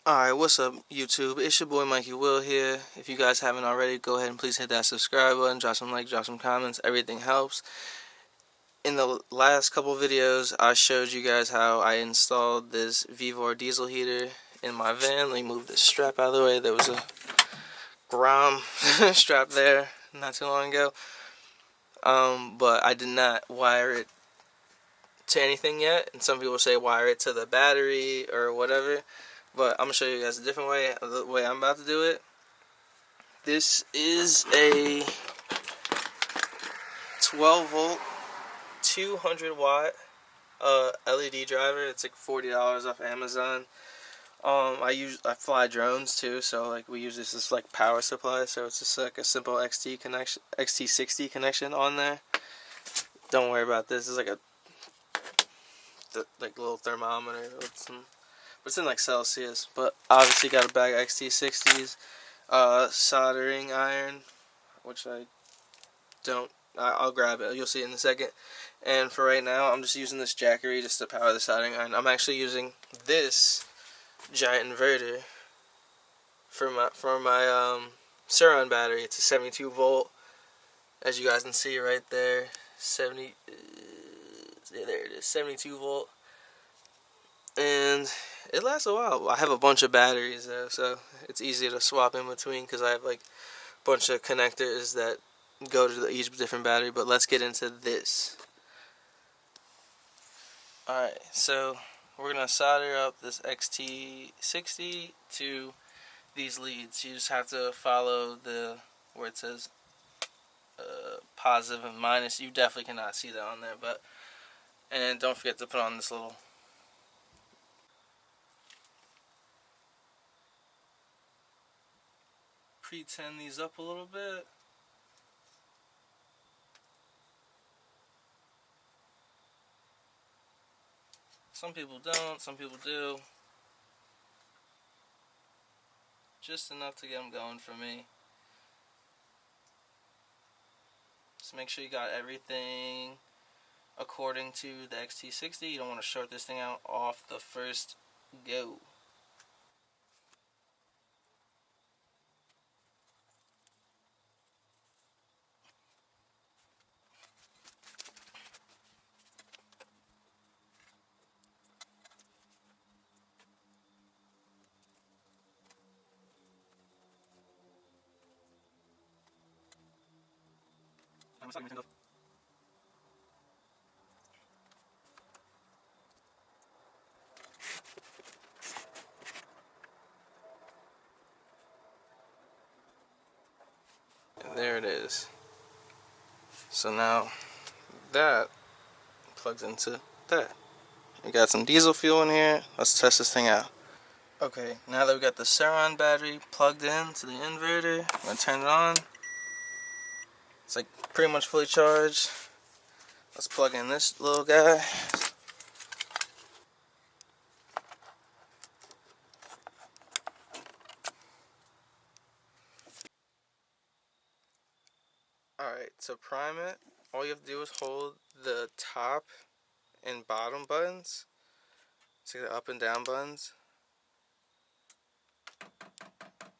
Alright, what's up YouTube? It's your boy Mikeyyywill here. If you guys haven't already, go ahead and please hit that subscribe button, drop some likes, drop some comments, everything helps. In the last couple videos, I showed you guys how I installed this Vevor diesel heater in my van. Let me move this strap out of the way. There was a Grom strap there not too long ago. But I did not wire it to anything yet, and some people say wire it to the battery or whatever. But I'm going to show you guys a different way, the way I'm about to do it. This is a 12 volt, 200 watt LED driver. It's like $40 off Amazon. I fly drones too, so like we use this as like power supply. So it's just like a simple XT60 connection on there. Don't worry about this. It's like a little thermometer with some. It's in like Celsius, but obviously got a bag of XT60s, soldering iron, which I'll grab it, you'll see it in a second. And for right now, I'm just using this jackery just to power the soldering iron. I'm actually using this giant inverter for my Suron battery. It's a 72 volt, as you guys can see right there. There it is, 72 volt. And it lasts a while. I have a bunch of batteries though, so it's easy to swap in between because I have like a bunch of connectors that go to each different battery. But let's get into this. Alright, so we're going to solder up this XT60 to these leads. You just have to follow where it says positive and minus. You definitely cannot see that on there, and don't forget to put on this little pretend these up a little bit. Some people don't, some people do. Just enough to get them going for me. Just make sure you got everything according to the XT60. You don't want to short this thing out off the first go. There it is. So now that plugs into that. We got some diesel fuel in here. Let's test this thing out. Okay, now that we got the Suron battery plugged in to the inverter, I'm gonna turn it on. It's like pretty much fully charged. Let's plug in this little guy. Alright, to prime it, all you have to do is hold the top and bottom buttons. See the up and down buttons?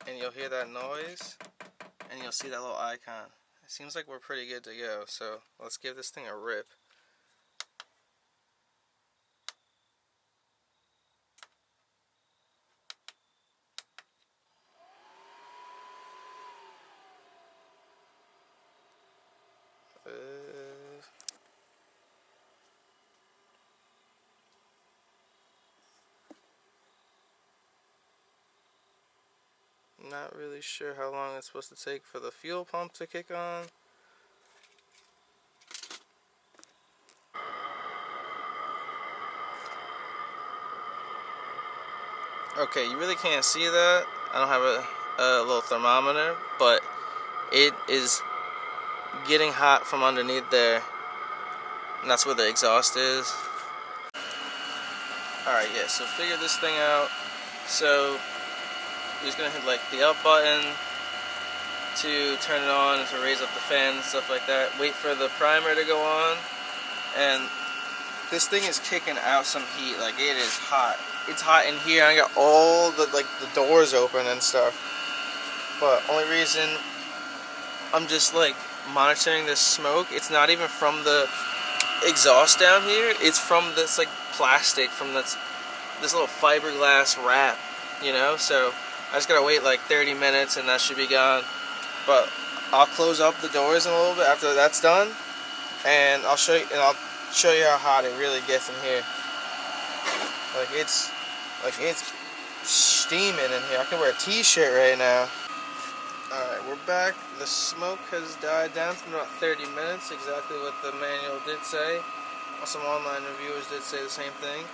And you'll hear that noise, and you'll see that little icon. It seems like we're pretty good to go, so let's give this thing a rip. Not really sure how long it's supposed to take for the fuel pump to kick on. Okay, you really can't see that. I don't have a little thermometer, but it is getting hot from underneath there, and that's where the exhaust is. Alright, yeah, so figure this thing out. So you're just gonna hit like the up button to turn it on and to raise up the fan and stuff like that. Wait for the primer to go on, and this thing is kicking out some heat. Like, it is hot. it's hot in here. I got all the the doors open and stuff. But only reason I'm just like monitoring this smoke, it's not even from the exhaust down here. It's from this like plastic, from this little fiberglass wrap, you know. So I just gotta wait like 30 minutes and that should be gone. But I'll close up the doors in a little bit after that's done, and I'll show you how hot it really gets in here. Like it's steaming in here. I can wear a t-shirt right now. Alright, we're back. The smoke has died down. It's been about 30 minutes, exactly what the manual did say. Some online reviewers did say the same thing.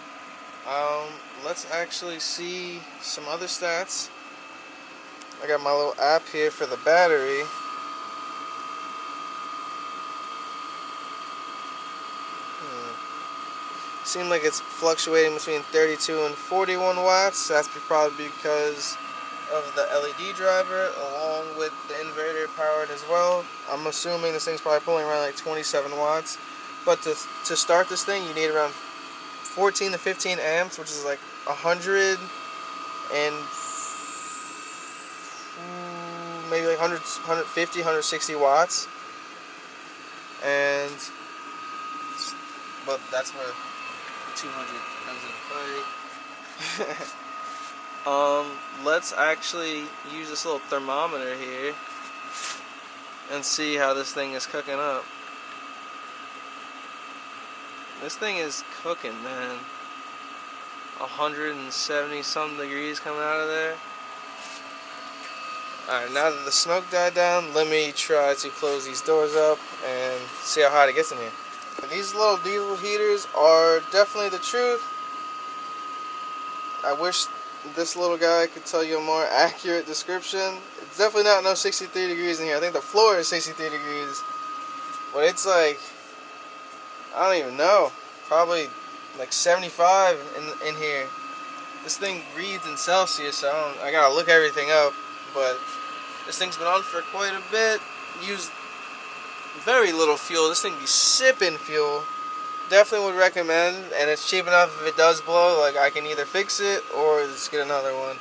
Let's actually see some other stats. I got my little app here for the battery. Seems like it's fluctuating between 32 and 41 watts. That's probably because of the LED driver, along with the inverter powered as well. I'm assuming this thing's probably pulling around like 27 watts. But to start this thing, you need around 14 to 15 amps, which is like 100 and maybe like 100, 150, 160 watts. But that's where 200 comes into play. Let's actually use this little thermometer here and see how this thing is cooking up. This thing is cooking, man. 170 some degrees coming out of there. Alright, now that the smoke died down, let me try to close these doors up and see how hot it gets in here. These little diesel heaters are definitely the truth. I wish this little guy could tell you a more accurate description. It's definitely not no 63 degrees in here. I think the floor is 63 degrees. But it's like, I don't even know. Probably like 75 in here. This thing reads in Celsius, so I gotta look everything up. But this thing's been on for quite a bit. Used very little fuel. This thing be sipping fuel. Definitely would recommend, and it's cheap enough if it does blow. Like, I can either fix it or just get another one.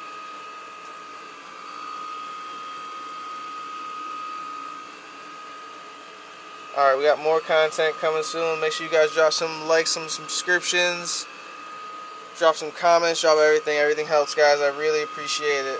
Alright, we got more content coming soon. Make sure you guys drop some likes, some subscriptions, drop some comments, drop everything. Everything helps, guys. I really appreciate it.